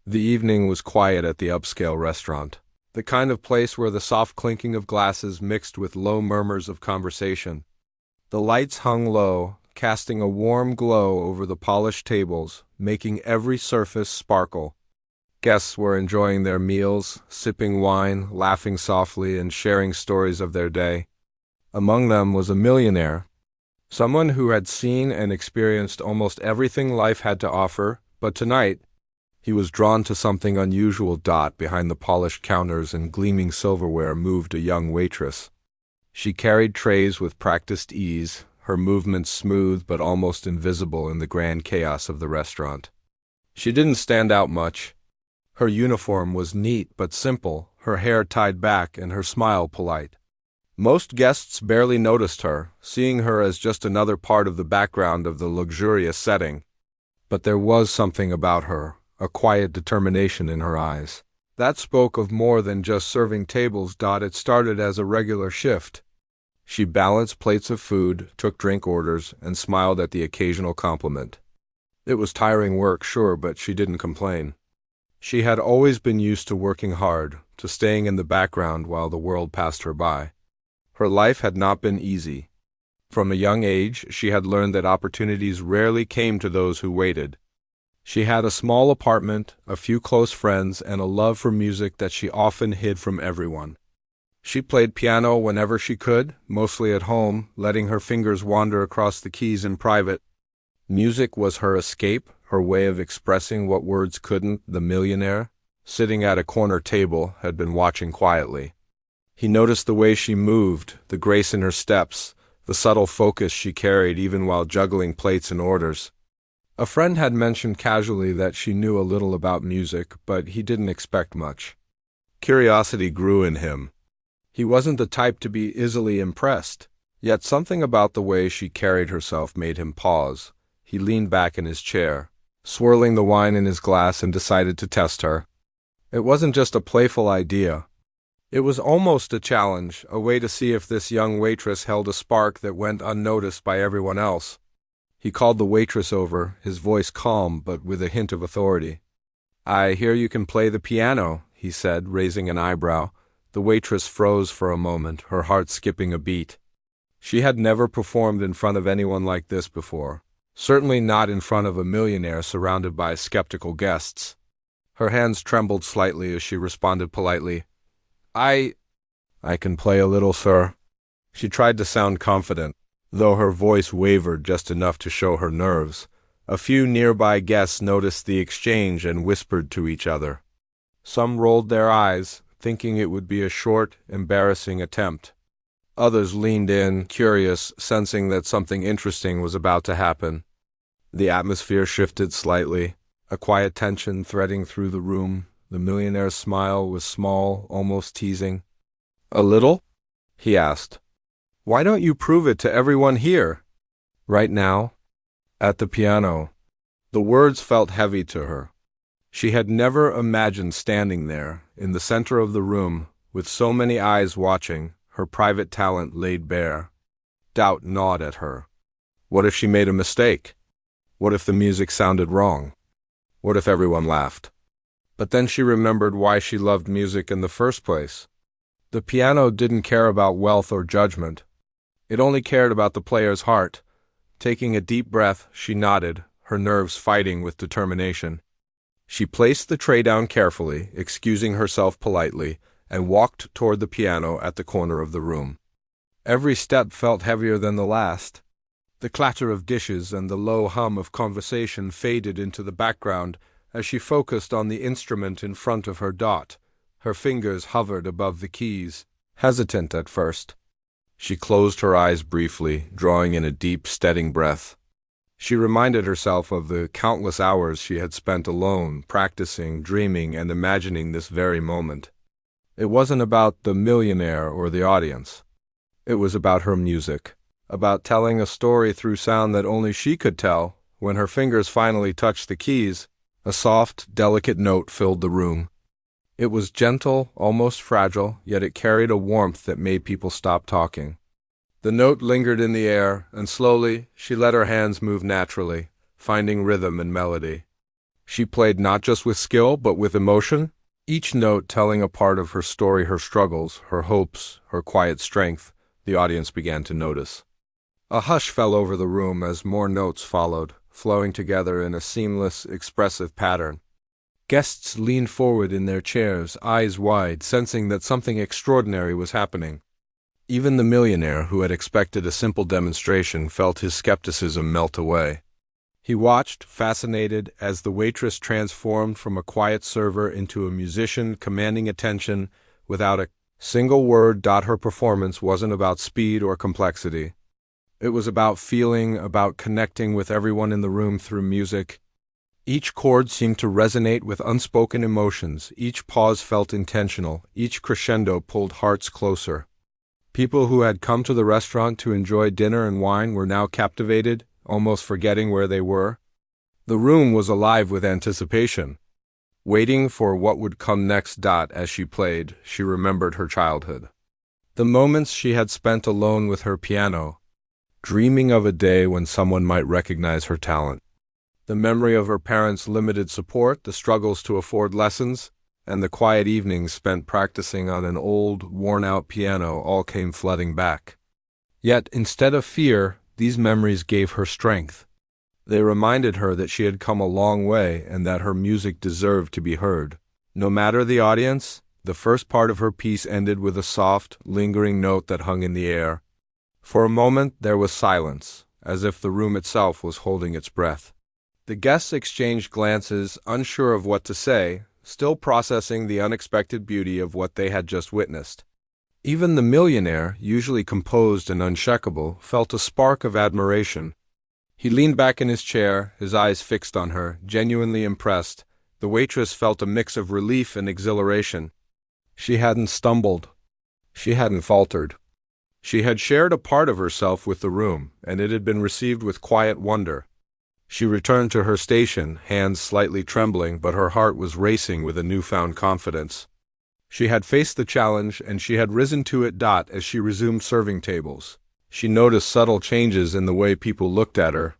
The evening was quiet at the upscale restaurant, the kind of place where the soft clinking of glasses mixed with low murmurs of conversation. The lights hung low, casting a warm glow over the polished tables, making every surface sparkle. Guests were enjoying their meals, sipping wine, laughing softly, and sharing stories of their day. Among them was a millionaire, someone who had seen and experienced almost everything life had to offer, but tonight, he was drawn to something unusual. Behind the polished counters and gleaming silverware moved a young waitress. She carried trays with practiced ease, her movements smooth but almost invisible in the grand chaos of the restaurant. She didn't stand out much. Her uniform was neat but simple, her hair tied back and her smile polite. Most guests barely noticed her, seeing her as just another part of the background of the luxurious setting. But there was something about her, a quiet determination in her eyes, that spoke of more than just serving tables. It started as a regular shift. She balanced plates of food, took drink orders, and smiled at the occasional compliment. It was tiring work, sure, but she didn't complain. She had always been used to working hard, to staying in the background while the world passed her by. Her life had not been easy. From a young age, she had learned that opportunities rarely came to those who waited. She had a small apartment, a few close friends, and a love for music that she often hid from everyone. She played piano whenever she could, mostly at home, letting her fingers wander across the keys in private. Music was her escape, her way of expressing what words couldn't. The millionaire, sitting at a corner table, had been watching quietly. He noticed the way she moved, the grace in her steps, the subtle focus she carried even while juggling plates and orders. A friend had mentioned casually that she knew a little about music, but he didn't expect much. Curiosity grew in him. He wasn't the type to be easily impressed, yet something about the way she carried herself made him pause. He leaned back in his chair, swirling the wine in his glass, and decided to test her. It wasn't just a playful idea. It was almost a challenge, a way to see if this young waitress held a spark that went unnoticed by everyone else. He called the waitress over, his voice calm but with a hint of authority. "I hear you can play the piano," he said, raising an eyebrow. The waitress froze for a moment, her heart skipping a beat. She had never performed in front of anyone like this before, certainly not in front of a millionaire surrounded by skeptical guests. Her hands trembled slightly as she responded politely, I can play a little, sir." She tried to sound confident, though her voice wavered just enough to show her nerves. A few nearby guests noticed the exchange and whispered to each other. Some rolled their eyes, thinking it would be a short, embarrassing attempt. Others leaned in, curious, sensing that something interesting was about to happen. The atmosphere shifted slightly, a quiet tension threading through the room. The millionaire's smile was small, almost teasing. "A little?" he asked. "Why don't you prove it to everyone here?" "Right now?" "At the piano." The words felt heavy to her. She had never imagined standing there, in the center of the room, with so many eyes watching, her private talent laid bare. Doubt gnawed at her. What if she made a mistake? What if the music sounded wrong? What if everyone laughed? But then she remembered why she loved music in the first place. The piano didn't care about wealth or judgment. It only cared about the player's heart. Taking a deep breath, she nodded, her nerves fighting with determination. She placed the tray down carefully, excusing herself politely, and walked toward the piano at the corner of the room. Every step felt heavier than the last. The clatter of dishes and the low hum of conversation faded into the background as she focused on the instrument in front of her. Her fingers hovered above the keys, hesitant at first. She closed her eyes briefly, drawing in a deep, steadying breath. She reminded herself of the countless hours she had spent alone, practicing, dreaming, and imagining this very moment. It wasn't about the millionaire or the audience. It was about her music, about telling a story through sound that only she could tell. When her fingers finally touched the keys, a soft, delicate note filled the room. It was gentle, almost fragile, yet it carried a warmth that made people stop talking. The note lingered in the air, and slowly she let her hands move naturally, finding rhythm and melody. She played not just with skill, but with emotion, each note telling a part of her story, her struggles, her hopes, her quiet strength. The audience began to notice. A hush fell over the room as more notes followed, flowing together in a seamless, expressive pattern. Guests leaned forward in their chairs, eyes wide, sensing that something extraordinary was happening. Even the millionaire, who had expected a simple demonstration, felt his skepticism melt away. He watched, fascinated, as the waitress transformed from a quiet server into a musician commanding attention without a single word. Her performance wasn't about speed or complexity. It was about feeling, about connecting with everyone in the room through music. Each chord seemed to resonate with unspoken emotions, each pause felt intentional, each crescendo pulled hearts closer. People who had come to the restaurant to enjoy dinner and wine were now captivated, almost forgetting where they were. The room was alive with anticipation. Waiting for what would come next. As she played, she remembered her childhood. The moments she had spent alone with her piano, dreaming of a day when someone might recognize her talent. The memory of her parents' limited support, the struggles to afford lessons, and the quiet evenings spent practicing on an old, worn-out piano all came flooding back. Yet, instead of fear, these memories gave her strength. They reminded her that she had come a long way and that her music deserved to be heard. No matter the audience, the first part of her piece ended with a soft, lingering note that hung in the air. For a moment there was silence, as if the room itself was holding its breath. The guests exchanged glances, unsure of what to say, still processing the unexpected beauty of what they had just witnessed. Even the millionaire, usually composed and unshakable, felt a spark of admiration. He leaned back in his chair, his eyes fixed on her, genuinely impressed. The waitress felt a mix of relief and exhilaration. She hadn't stumbled. She hadn't faltered. She had shared a part of herself with the room, and it had been received with quiet wonder. She returned to her station, hands slightly trembling, but her heart was racing with a newfound confidence. She had faced the challenge, and she had risen to it. As she resumed serving tables, she noticed subtle changes in the way people looked at her.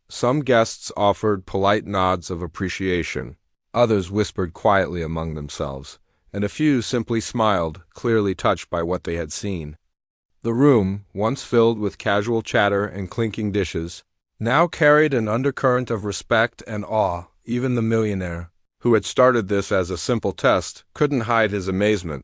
Some guests offered polite nods of appreciation, others whispered quietly among themselves, and a few simply smiled, clearly touched by what they had seen. The room, once filled with casual chatter and clinking dishes, now carried an undercurrent of respect and awe. Even the millionaire, who had started this as a simple test, couldn't hide his amazement.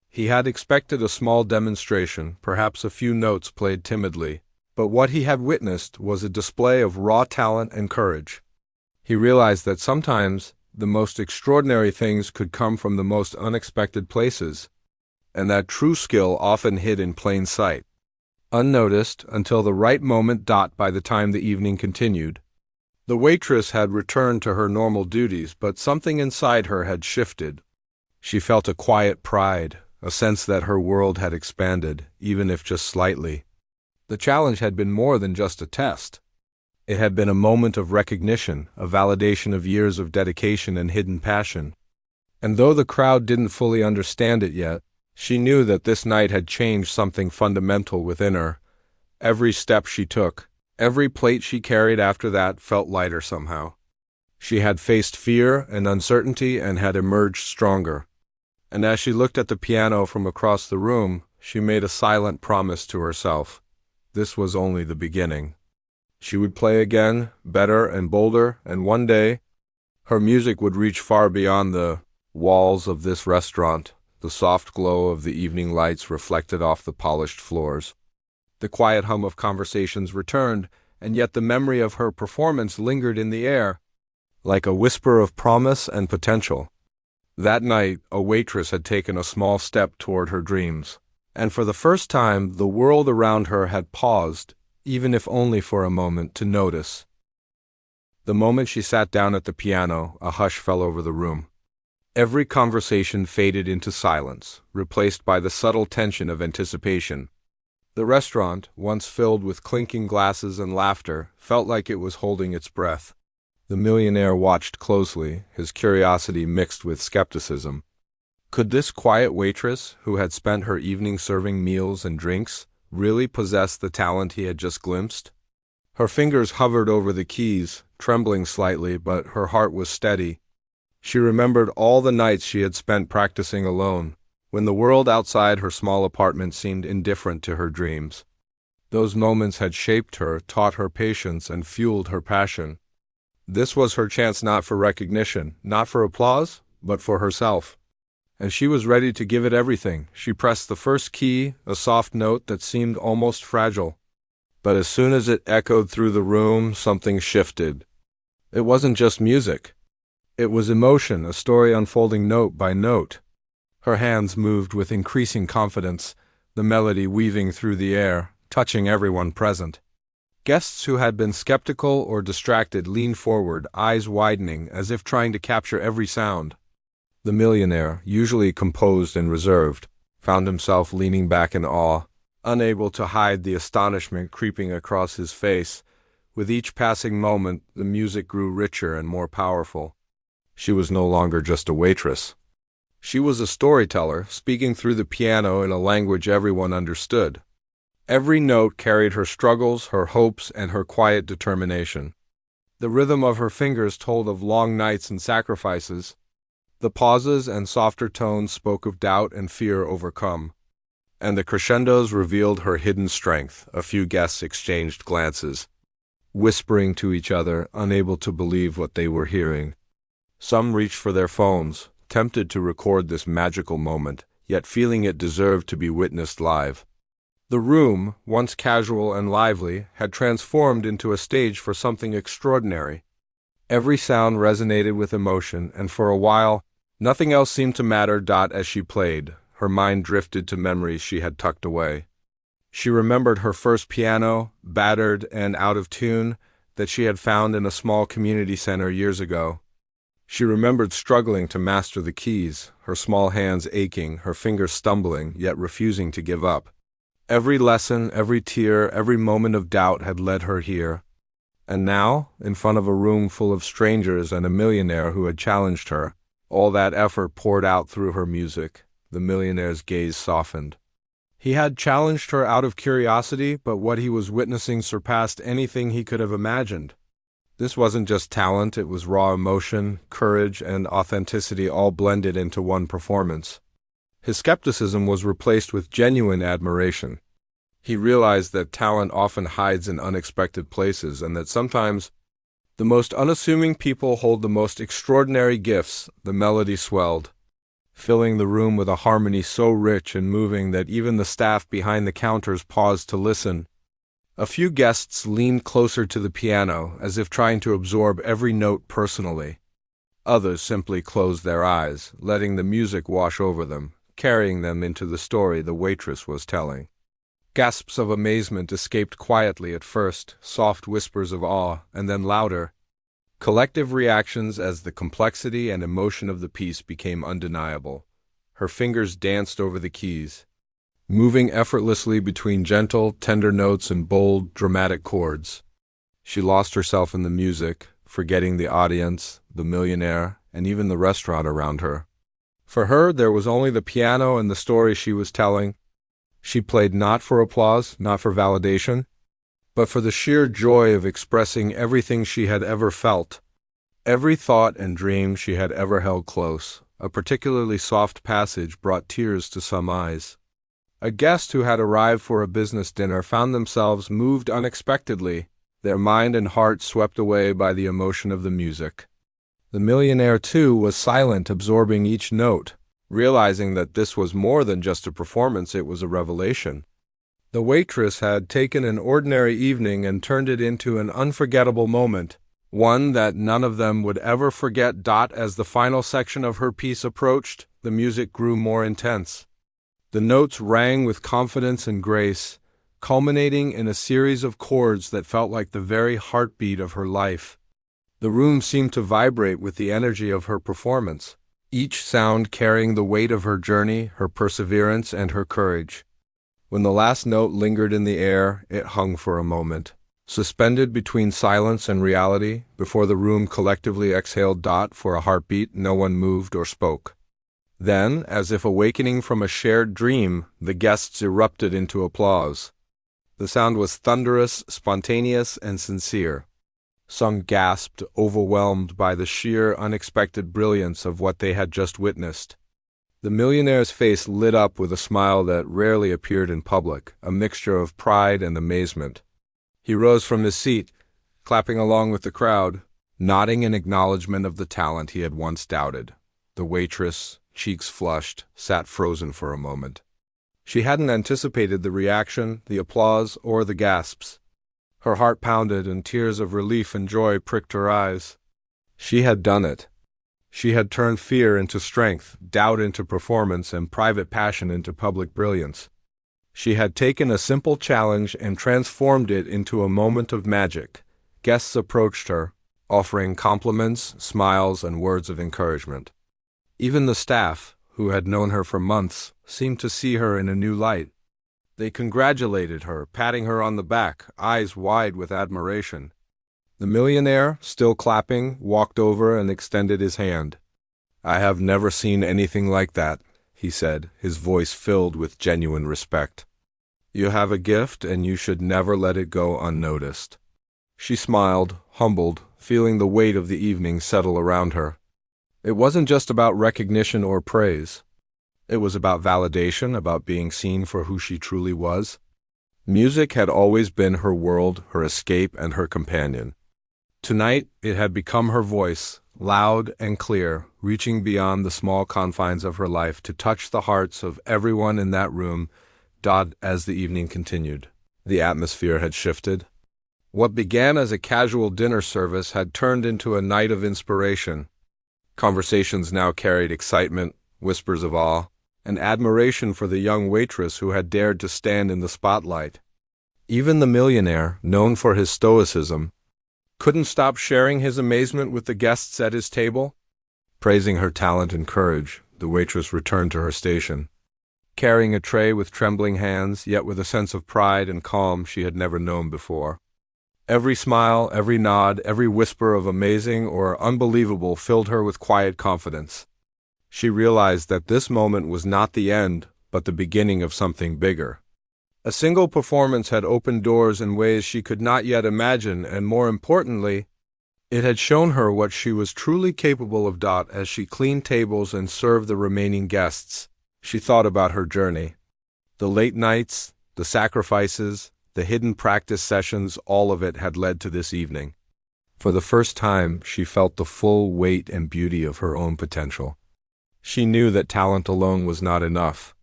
He had expected a small demonstration, perhaps a few notes played timidly, but what he had witnessed was a display of raw talent and courage. He realized that sometimes the most extraordinary things could come from the most unexpected places, and that true skill often hid in plain sight, unnoticed until the right moment. By the time the evening continued, the waitress had returned to her normal duties, but something inside her had shifted. She felt a quiet pride, a sense that her world had expanded, even if just slightly. The challenge had been more than just a test. It had been a moment of recognition, a validation of years of dedication and hidden passion. And though the crowd didn't fully understand it yet, she knew that this night had changed something fundamental within her. Every step she took, every plate she carried after that felt lighter somehow. She had faced fear and uncertainty and had emerged stronger. And as she looked at the piano from across the room, she made a silent promise to herself. This was only the beginning. She would play again, better and bolder, and one day, her music would reach far beyond the walls of this restaurant. The soft glow of the evening lights reflected off the polished floors. The quiet hum of conversations returned, and yet the memory of her performance lingered in the air, like a whisper of promise and potential. That night, a waitress had taken a small step toward her dreams, and for the first time, the world around her had paused, even if only for a moment, to notice. The moment she sat down at the piano, a hush fell over the room. Every conversation faded into silence, replaced by the subtle tension of anticipation. The restaurant, once filled with clinking glasses and laughter, felt like it was holding its breath. The millionaire watched closely, his curiosity mixed with skepticism. Could this quiet waitress, who had spent her evening serving meals and drinks, really possess the talent he had just glimpsed? Her fingers hovered over the keys, trembling slightly, but her heart was steady. She remembered all the nights she had spent practicing alone, when the world outside her small apartment seemed indifferent to her dreams. Those moments had shaped her, taught her patience, and fueled her passion. This was her chance not for recognition, not for applause, but for herself. And she was ready to give it everything. She pressed the first key, a soft note that seemed almost fragile. But as soon as it echoed through the room, something shifted. It wasn't just music. It was emotion, a story unfolding note by note. Her hands moved with increasing confidence, the melody weaving through the air, touching everyone present. Guests who had been skeptical or distracted leaned forward, eyes widening, as if trying to capture every sound. The millionaire, usually composed and reserved, found himself leaning back in awe, unable to hide the astonishment creeping across his face. With each passing moment, the music grew richer and more powerful. She was no longer just a waitress. She was a storyteller, speaking through the piano in a language everyone understood. Every note carried her struggles, her hopes, and her quiet determination. The rhythm of her fingers told of long nights and sacrifices. The pauses and softer tones spoke of doubt and fear overcome. And the crescendos revealed her hidden strength. A few guests exchanged glances, whispering to each other, unable to believe what they were hearing. Some reached for their phones, tempted to record this magical moment, yet feeling it deserved to be witnessed live. The room, once casual and lively, had transformed into a stage for something extraordinary. Every sound resonated with emotion, and for a while, nothing else seemed to matter. As she played, her mind drifted to memories she had tucked away. She remembered her first piano, battered and out of tune, that she had found in a small community center years ago. She remembered struggling to master the keys, her small hands aching, her fingers stumbling, yet refusing to give up. Every lesson, every tear, every moment of doubt had led her here. And now, in front of a room full of strangers and a millionaire who had challenged her, all that effort poured out through her music. The millionaire's gaze softened. He had challenged her out of curiosity, but what he was witnessing surpassed anything he could have imagined. This wasn't just talent, it was raw emotion, courage, and authenticity all blended into one performance. His skepticism was replaced with genuine admiration. He realized that talent often hides in unexpected places, and that sometimes the most unassuming people hold the most extraordinary gifts. The melody swelled, filling the room with a harmony so rich and moving that even the staff behind the counters paused to listen. A few guests leaned closer to the piano, as if trying to absorb every note personally. Others simply closed their eyes, letting the music wash over them, carrying them into the story the waitress was telling. Gasps of amazement escaped quietly at first, soft whispers of awe, and then louder. Collective reactions as the complexity and emotion of the piece became undeniable. Her fingers danced over the keys, moving effortlessly between gentle, tender notes and bold, dramatic chords. She lost herself in the music, forgetting the audience, the millionaire, and even the restaurant around her. For her, there was only the piano and the story she was telling. She played not for applause, not for validation, but for the sheer joy of expressing everything she had ever felt, every thought and dream she had ever held close. A particularly soft passage brought tears to some eyes. A guest who had arrived for a business dinner found themselves moved unexpectedly, their mind and heart swept away by the emotion of the music. The millionaire, too, was silent, absorbing each note, realizing that this was more than just a performance, it was a revelation. The waitress had taken an ordinary evening and turned it into an unforgettable moment, one that none of them would ever forget. As the final section of her piece approached, the music grew more intense. The notes rang with confidence and grace, culminating in a series of chords that felt like the very heartbeat of her life. The room seemed to vibrate with the energy of her performance, each sound carrying the weight of her journey, her perseverance, and her courage. When the last note lingered in the air, it hung for a moment, suspended between silence and reality, before the room collectively exhaled. For a heartbeat, no one moved or spoke. Then, as if awakening from a shared dream, the guests erupted into applause. The sound was thunderous, spontaneous, and sincere. Some gasped, overwhelmed by the sheer, unexpected brilliance of what they had just witnessed. The millionaire's face lit up with a smile that rarely appeared in public, a mixture of pride and amazement. He rose from his seat, clapping along with the crowd, nodding in acknowledgement of the talent he had once doubted. The waitress, cheeks flushed, sat frozen for a moment. She hadn't anticipated the reaction, the applause, or the gasps. Her heart pounded and tears of relief and joy pricked her eyes. She had done it. She had turned fear into strength, doubt into performance, and private passion into public brilliance. She had taken a simple challenge and transformed it into a moment of magic. Guests approached her, offering compliments, smiles, and words of encouragement. Even the staff, who had known her for months, seemed to see her in a new light. They congratulated her, patting her on the back, eyes wide with admiration. The millionaire, still clapping, walked over and extended his hand. "I have never seen anything like that," he said, his voice filled with genuine respect. "You have a gift, and you should never let it go unnoticed." She smiled, humbled, feeling the weight of the evening settle around her. It wasn't just about recognition or praise. It was about validation, about being seen for who she truly was. Music had always been her world, her escape, and her companion. Tonight, it had become her voice, loud and clear, reaching beyond the small confines of her life to touch the hearts of everyone in that room. As the evening continued, the atmosphere had shifted. What began as a casual dinner service had turned into a night of inspiration. Conversations now carried excitement, whispers of awe, and admiration for the young waitress who had dared to stand in the spotlight. Even the millionaire, known for his stoicism, couldn't stop sharing his amazement with the guests at his table. Praising her talent and courage, the waitress returned to her station, carrying a tray with trembling hands, yet with a sense of pride and calm she had never known before. Every smile, every nod, every whisper of amazing or unbelievable filled her with quiet confidence. She realized that this moment was not the end, but the beginning of something bigger. A single performance had opened doors in ways she could not yet imagine, and more importantly, it had shown her what she was truly capable of. As she cleaned tables and served the remaining guests, she thought about her journey. The late nights, the sacrifices, the hidden practice sessions, all of it had led to this evening. For the first time, she felt the full weight and beauty of her own potential. She knew that talent alone was not enough.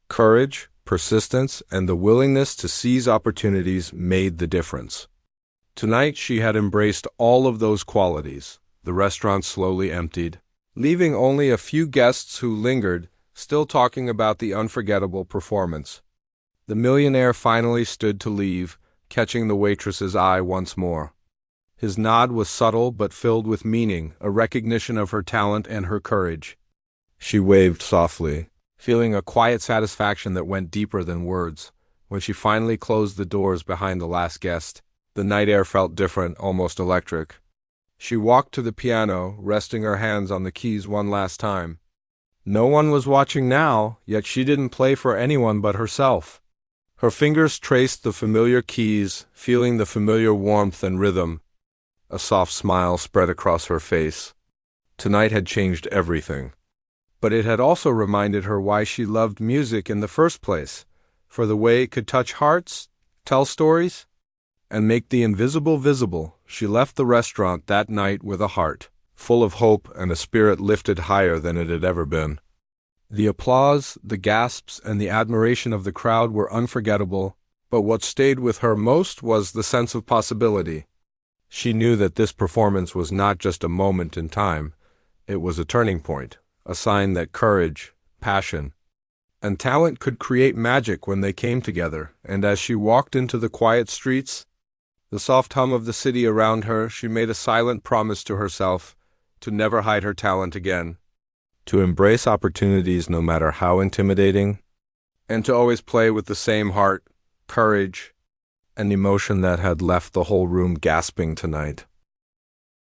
Courage, persistence, and the willingness to seize opportunities made the difference. Tonight she had embraced all of those qualities. The restaurant slowly emptied, leaving only a few guests who lingered, still talking about the unforgettable performance. The millionaire finally stood to leave, catching the waitress's eye once more. His nod was subtle but filled with meaning, a recognition of her talent and her courage. She waved softly, feeling a quiet satisfaction that went deeper than words. When she finally closed the doors behind the last guest, the night air felt different, almost electric. She walked to the piano, resting her hands on the keys one last time. No one was watching now, yet she didn't play for anyone but herself. Her fingers traced the familiar keys, feeling the familiar warmth and rhythm. A soft smile spread across her face. Tonight had changed everything. But it had also reminded her why she loved music in the first place, for the way it could touch hearts, tell stories, and make the invisible visible. She left the restaurant that night with a heart full of hope and a spirit lifted higher than it had ever been. The applause, the gasps, and the admiration of the crowd were unforgettable, but what stayed with her most was the sense of possibility. She knew that this performance was not just a moment in time, it was a turning point, a sign that courage, passion, and talent could create magic when they came together. And as she walked into the quiet streets, the soft hum of the city around her, she made a silent promise to herself to never hide her talent again, to embrace opportunities no matter how intimidating, and to always play with the same heart, courage, and emotion that had left the whole room gasping tonight.